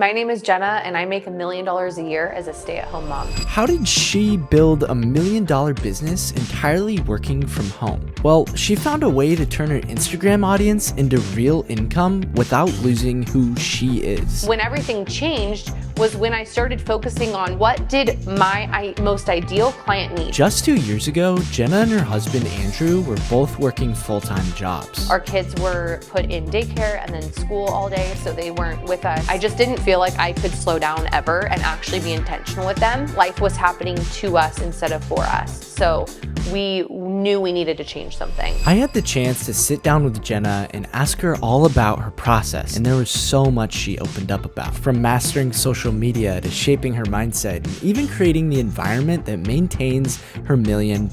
My name is Jenna, and I make $1 million a year as a stay-at-home mom. How did she build a $1 million business entirely working from home? Well, she found a way to turn her Instagram audience into real income without losing who she is. When everything changed was when I started focusing on what did my most ideal client need. Just 2 years ago, Jenna and her husband Andrew were both working full-time jobs. Our kids were put in daycare and then school all day, so they weren't with us. I just didn't feel like I could slow down ever and actually be intentional with them. Life was happening to us instead of for us. So we knew we needed to change something. I had the chance to sit down with Jenna and ask her all about her process, and there was so much she opened up about. From mastering social media to shaping her mindset and even creating the environment that maintains her $1 million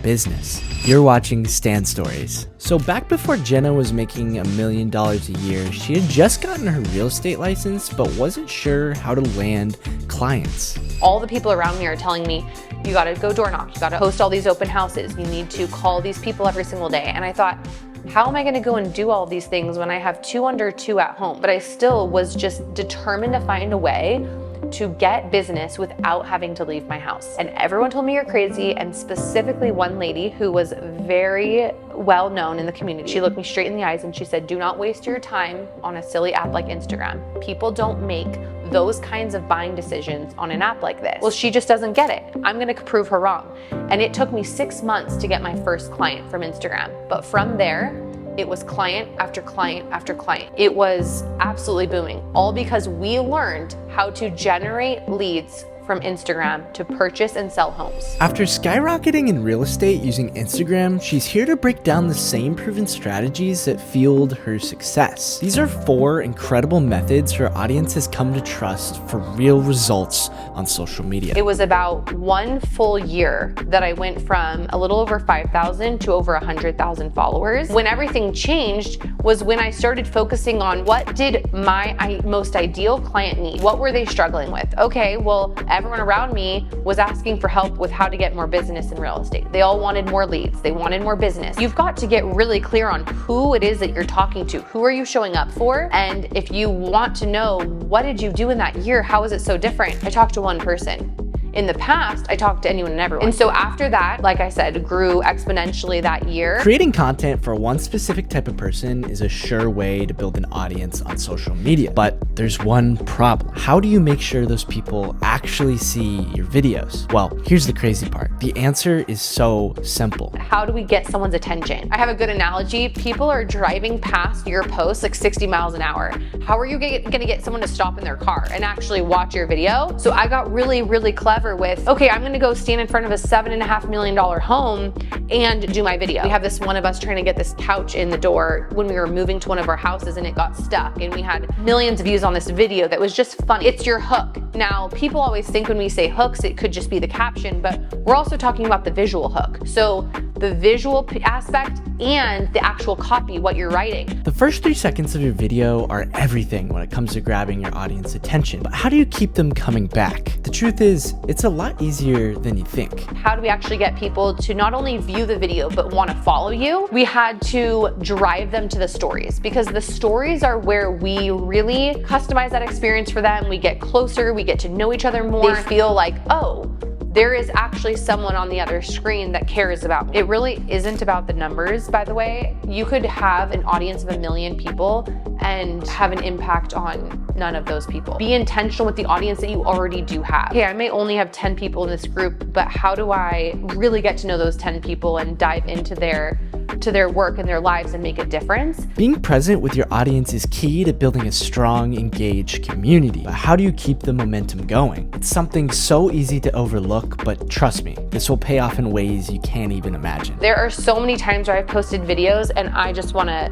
business. You're watching Stan Stories. So back before Jenna was making $1 million a year, she had just gotten her real estate license but wasn't sure how to land clients. All the people around me are telling me, you gotta go door knock, you gotta host all these open houses, you need to call these people every single day. And I thought, how am I gonna go and do all these things when I have 2 under 2 at home? But I still was just determined to find a way to get business without having to leave my house. And everyone told me you're crazy, and specifically one lady who was very well known in the community. She looked me straight in the eyes and she said, do not waste your time on a silly app like Instagram. People don't make those kinds of buying decisions on an app like this. Well, she just doesn't get it. I'm gonna prove her wrong. And it took me 6 months to get my first client from Instagram. But from there, it was client after client after client. It was absolutely booming, all because we learned how to generate leads from Instagram to purchase and sell homes. After skyrocketing in real estate using Instagram, she's here to break down the same proven strategies that fueled her success. These are 4 incredible methods her audience has come to trust for real results on social media. It was about 1 full year that I went from a little over 5,000 to over 100,000 followers. When everything changed was when I started focusing on what did my most ideal client need? What were they struggling with? Okay, well, everyone around me was asking for help with how to get more business in real estate. They all wanted more leads. They wanted more business. You've got to get really clear on who it is that you're talking to. Who are you showing up for? And if you want to know what did you do in that year, how is it so different? I talked to one person. In the past, I talked to anyone and everyone. And so after that, like I said, grew exponentially that year. Creating content for one specific type of person is a sure way to build an audience on social media. But there's one problem. How do you make sure those people actually see your videos? Well, here's the crazy part. The answer is so simple. How do we get someone's attention? I have a good analogy. People are driving past your posts like 60 miles an hour. How are you gonna get someone to stop in their car and actually watch your video? So I got really, really clever with, okay, I'm gonna go stand in front of a $7.5 million home and do my video. We have this one of us trying to get this couch in the door when we were moving to one of our houses and it got stuck, and we had millions of views on this video that was just funny. It's your hook. Now, people always think when we say hooks, it could just be the caption, but we're also talking about the visual hook. So the visual aspect and the actual copy, what you're writing. The first 3 seconds of your video are everything when it comes to grabbing your audience attention. But how do you keep them coming back? The truth is, it's a lot easier than you think. How do we actually get people to not only view the video, but want to follow you? We had to drive them to the stories, because the stories are where we really customize that experience for them. We get closer, we get to know each other more. They feel like, oh, there is actually someone on the other screen that cares about me. It really isn't about the numbers, by the way. You could have an audience of 1 million people and have an impact on none of those people. Be intentional with the audience that you already do have. Okay, I may only have 10 people in this group, but how do I really get to know those 10 people and dive into their work and their lives and make a difference? Being present with your audience is key to building a strong, engaged community. But how do you keep the momentum going? It's something so easy to overlook, but trust me, this will pay off in ways you can't even imagine. There are so many times where I've posted videos and I just wanna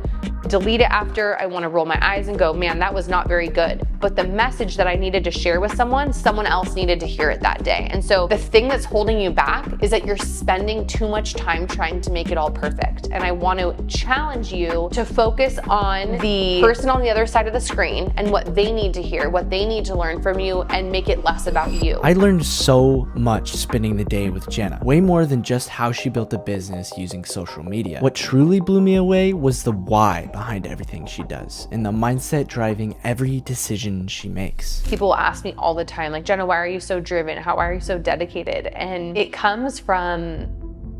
delete it after. I wanna roll my eyes and go, man, that was not very good. But the message that I needed to share with someone else needed to hear it that day. And so the thing that's holding you back is that you're spending too much time trying to make it all perfect. And I want to challenge you to focus on the person on the other side of the screen and what they need to hear, what they need to learn from you, and make it less about you. I learned so much spending the day with Jenna, way more than just how she built a business using social media. What truly blew me away was the why why behind everything she does and the mindset driving every decision she makes. People ask me all the time, like, Jenna, why are you so driven? Why are you so dedicated? And it comes from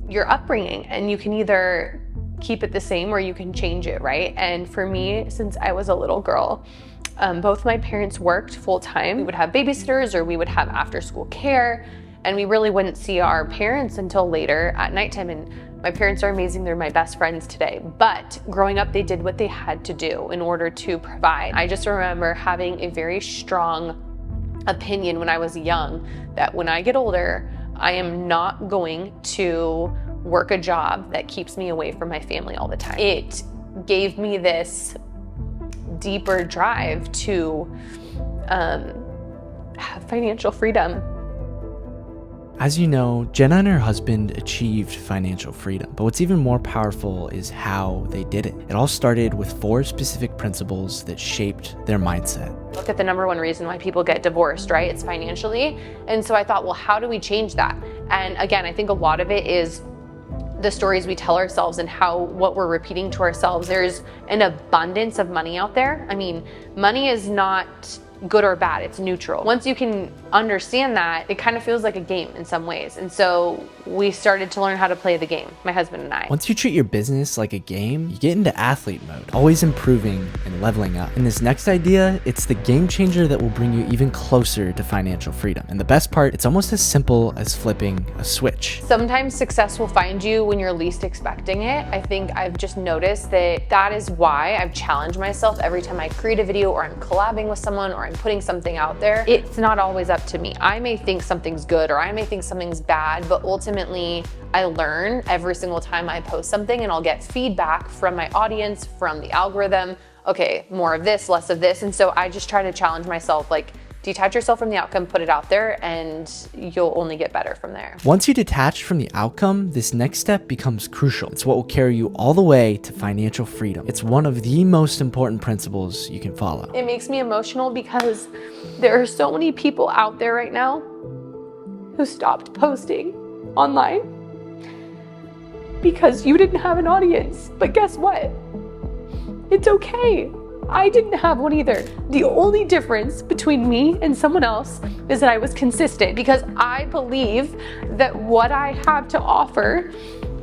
your upbringing, and you can either keep it the same or you can change it, right? And for me, since I was a little girl, both my parents worked full time. We would have babysitters or we would have after school care, and we really wouldn't see our parents until later at nighttime. And my parents are amazing. They're my best friends today. But growing up, they did what they had to do in order to provide. I just remember having a very strong opinion when I was young that when I get older, I am not going to work a job that keeps me away from my family all the time. It gave me this deeper drive to have financial freedom. As you know, Jenna and her husband achieved financial freedom, but what's even more powerful is how they did it. It all started with 4 specific principles that shaped their mindset. Look at the number one reason why people get divorced, right? It's financially. And so I thought, well, how do we change that? And again, I think a lot of it is the stories we tell ourselves and what we're repeating to ourselves. There's an abundance of money out there. I mean, money is not good or bad, it's neutral. Once you can understand that, it kind of feels like a game in some ways. And so we started to learn how to play the game, my husband and I. Once you treat your business like a game, you get into athlete mode, always improving and leveling up. And this next idea, it's the game changer that will bring you even closer to financial freedom. And the best part, it's almost as simple as flipping a switch. Sometimes success will find you when you're least expecting it. I think I've just noticed that is why I've challenged myself every time I create a video or I'm collabing with someone or I'm putting something out there. It's not always up to me. I may think something's good or I may think something's bad, but ultimately I learn every single time I post something, and I'll get feedback from my audience, from the algorithm. Okay, more of this, less of this. And so I just try to challenge myself, like, detach yourself from the outcome, put it out there, and you'll only get better from there. Once you detach from the outcome, this next step becomes crucial. It's what will carry you all the way to financial freedom. It's one of the most important principles you can follow. It makes me emotional because there are so many people out there right now who stopped posting online because you didn't have an audience. But guess what? It's okay. I didn't have one either. The only difference between me and someone else is that I was consistent, because I believe that what I have to offer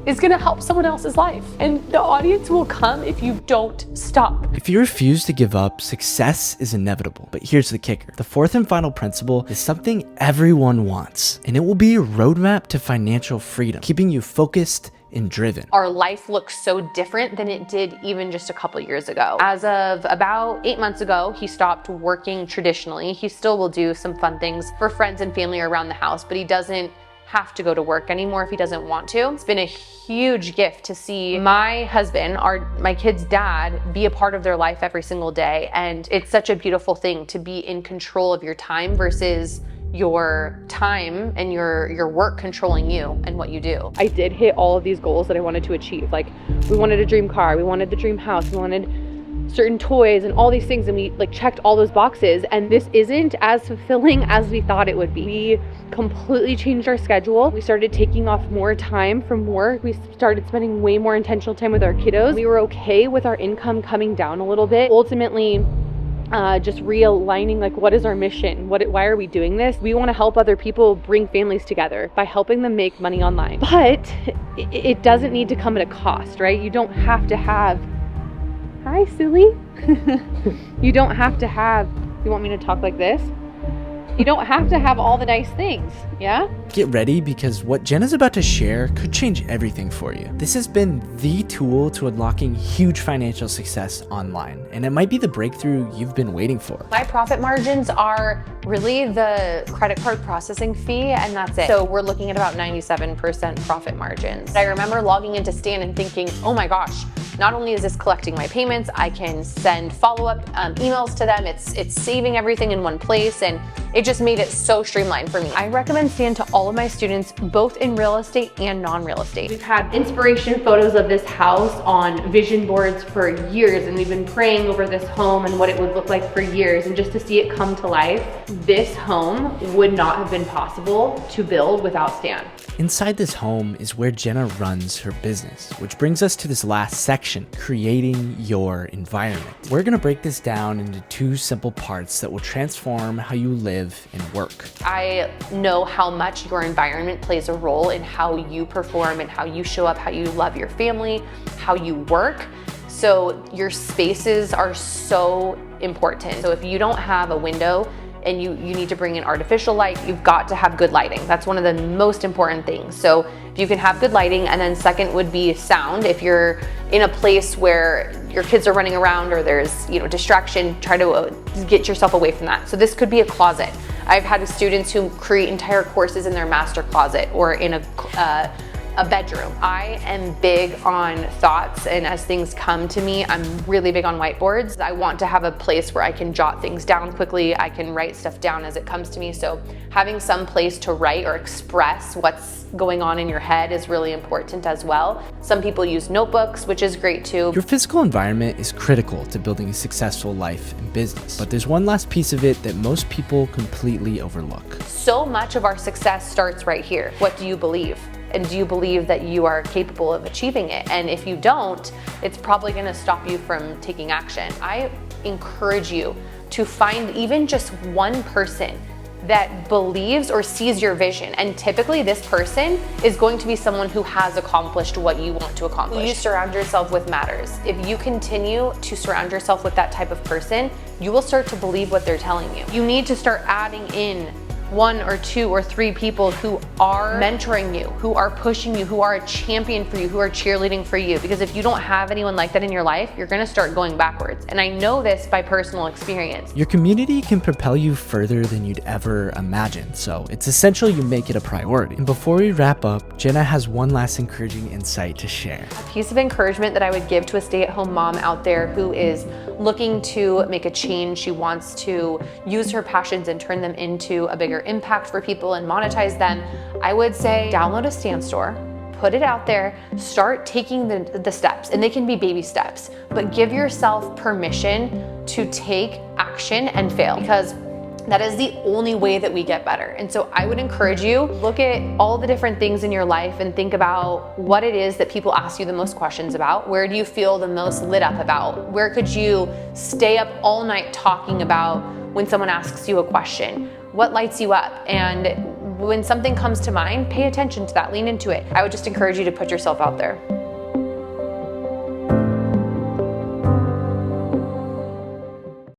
is gonna help someone else's life. And the audience will come if you don't stop. If you refuse to give up, success is inevitable. But here's the kicker. The 4th and final principle is something everyone wants, and it will be a roadmap to financial freedom, keeping you focused and driven. Our life looks so different than it did even just a couple years ago. As of about 8 months ago, he stopped working traditionally. He still will do some fun things for friends and family around the house, but he doesn't have to go to work anymore if he doesn't want to. It's been a huge gift to see my husband, my kid's dad, be a part of their life every single day. And it's such a beautiful thing to be in control of your time versus your time and your work controlling you and what you do. I did hit all of these goals that I wanted to achieve. Like, we wanted a dream car, we wanted the dream house, we wanted certain toys and all these things, and we checked all those boxes, and this isn't as fulfilling as we thought it would be. We completely changed our schedule. We started taking off more time from work. We started spending way more intentional time with our kiddos. We were okay with our income coming down a little bit. Ultimately, just realigning, like, what is our mission? Why are we doing this? We want to help other people bring families together by helping them make money online. But it doesn't need to come at a cost, right? You don't have to have, hi, silly. You don't have to have, you want me to talk like this? You don't have to have all the nice things, yeah? Get ready, because what Jenna's about to share could change everything for you. This has been the tool to unlocking huge financial success online, and it might be the breakthrough you've been waiting for. My profit margins are really the credit card processing fee, and that's it. So we're looking at about 97% profit margins. I remember logging into Stan and thinking, oh my gosh, not only is this collecting my payments, I can send follow-up emails to them. It's saving everything in one place, and it just made it so streamlined for me. I recommend Stan to all of my students, both in real estate and non-real estate. We've had inspiration photos of this house on vision boards for years, and we've been praying over this home and what it would look like for years, and just to see it come to life This home would not have been possible to build without Stan. Inside this home is where Jenna runs her business, which brings us to this last section, creating your environment. We're gonna break this down into two simple parts that will transform how you live and work. I know how much your environment plays a role in how you perform and how you show up, how you love your family, how you work. So your spaces are so important. So if you don't have a window and you need to bring in artificial light, you've got to have good lighting. That's one of the most important things. So if you can have good lighting, and then second would be sound. If you're in a place where your kids are running around or there's distraction, try to get yourself away from that. So this could be a closet. I've had students who create entire courses in their master closet or in a bedroom. I am big on thoughts, and as things come to me, I'm really big on whiteboards. I want to have a place where I can jot things down quickly. I can write stuff down as it comes to me. So having some place to write or express what's going on in your head is really important as well. Some people use notebooks, which is great too. Your physical environment is critical to building a successful life and business, but there's one last piece of it that most people completely overlook. So much of our success starts right here. What do you believe? And do you believe that you are capable of achieving it? And if you don't, it's probably gonna stop you from taking action. I encourage you to find even just one person that believes or sees your vision. And typically this person is going to be someone who has accomplished what you want to accomplish. Who you surround yourself with matters. If you continue to surround yourself with that type of person, you will start to believe what they're telling you. You need to start adding in 1 or 2 or 3 people who are mentoring you, who are pushing you, who are a champion for you, who are cheerleading for you. Because if you don't have anyone like that in your life, you're gonna start going backwards. And I know this by personal experience. Your community can propel you further than you'd ever imagine, so it's essential you make it a priority. And before we wrap up, Jenna has one last encouraging insight to share. A piece of encouragement that I would give to a stay-at-home mom out there who is looking to make a change. She wants to use her passions and turn them into a bigger impact for people and monetize them. I would say download a stan.store, put it out there, start taking the steps, and they can be baby steps, but give yourself permission to take action and fail, because that is the only way that we get better. And so I would encourage you, look at all the different things in your life and think about what it is that people ask you the most questions about. Where do you feel the most lit up about? Where could you stay up all night talking about when someone asks you a question? What lights you up? And when something comes to mind, pay attention to that, lean into it. I would just encourage you to put yourself out there.